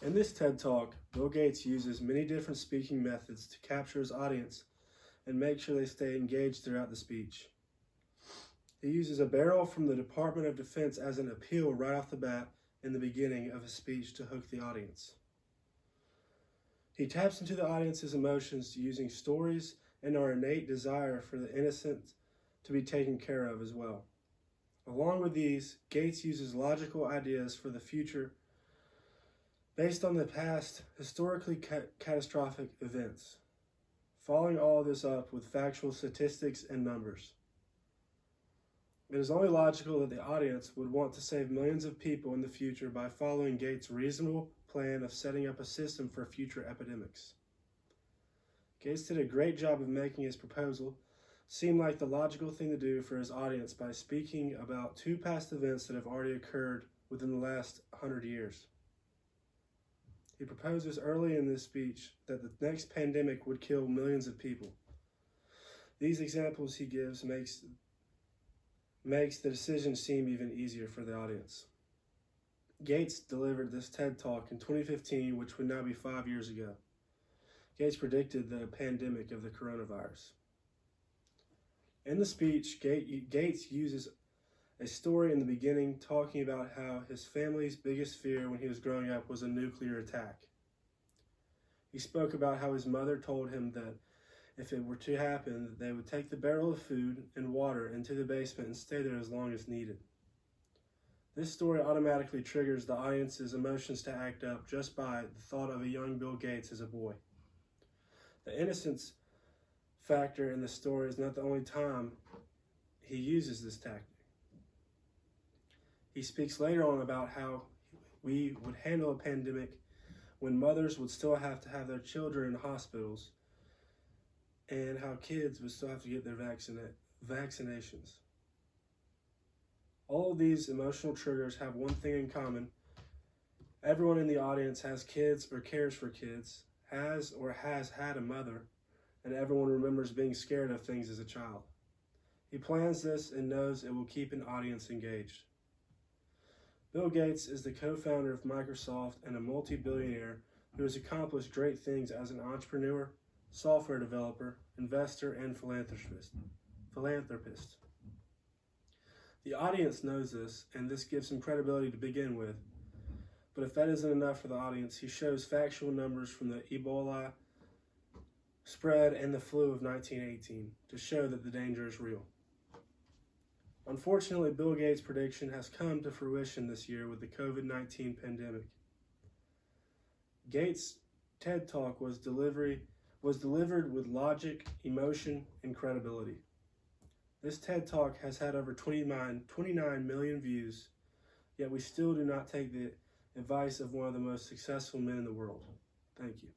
In this TED Talk, Bill Gates uses many different speaking methods to capture his audience and make sure they stay engaged throughout the speech. He uses a barrel from the Department of Defense as an appeal right off the bat in the beginning of his speech to hook the audience. He taps into the audience's emotions using stories and our innate desire for the innocent to be taken care of as well. Along with these, Gates uses logical ideas for the future based on the past historically catastrophic events, following all of this up with factual statistics and numbers. It is only logical that the audience would want to save millions of people in the future by following Gates' reasonable plan of setting up a system for future epidemics. Gates did a great job of making his proposal seem like the logical thing to do for his audience by speaking about two past events that have already occurred within the last 100 years. He proposes early in this speech that the next pandemic would kill millions of people. These examples he gives makes the decision seem even easier for the audience. Gates delivered this TED Talk in 2015, which would now be 5 years ago. Gates predicted the pandemic of the coronavirus. In the speech, Gates uses a story in the beginning talking about how his family's biggest fear when he was growing up was a nuclear attack. He spoke about how his mother told him that if it were to happen, they would take the barrel of food and water into the basement and stay there as long as needed. This story automatically triggers the audience's emotions to act up just by the thought of a young Bill Gates as a boy. The innocence factor in the story is not the only time he uses this tactic. He speaks later on about how we would handle a pandemic when mothers would still have to have their children in hospitals and how kids would still have to get their vaccinations. All of these emotional triggers have one thing in common. Everyone in the audience has kids or cares for kids, has or has had a mother, and everyone remembers being scared of things as a child. He plans this and knows it will keep an audience engaged. Bill Gates is the co-founder of Microsoft and a multi-billionaire who has accomplished great things as an entrepreneur, software developer, investor, and philanthropist. The audience knows this, and this gives him credibility to begin with. But if that isn't enough for the audience, he shows factual numbers from the Ebola spread and the flu of 1918 to show that the danger is real. Unfortunately, Bill Gates' prediction has come to fruition this year with the COVID-19 pandemic. Gates' TED Talk was delivered with logic, emotion, and credibility. This TED Talk has had over 29 million views, yet we still do not take the advice of one of the most successful men in the world. Thank you.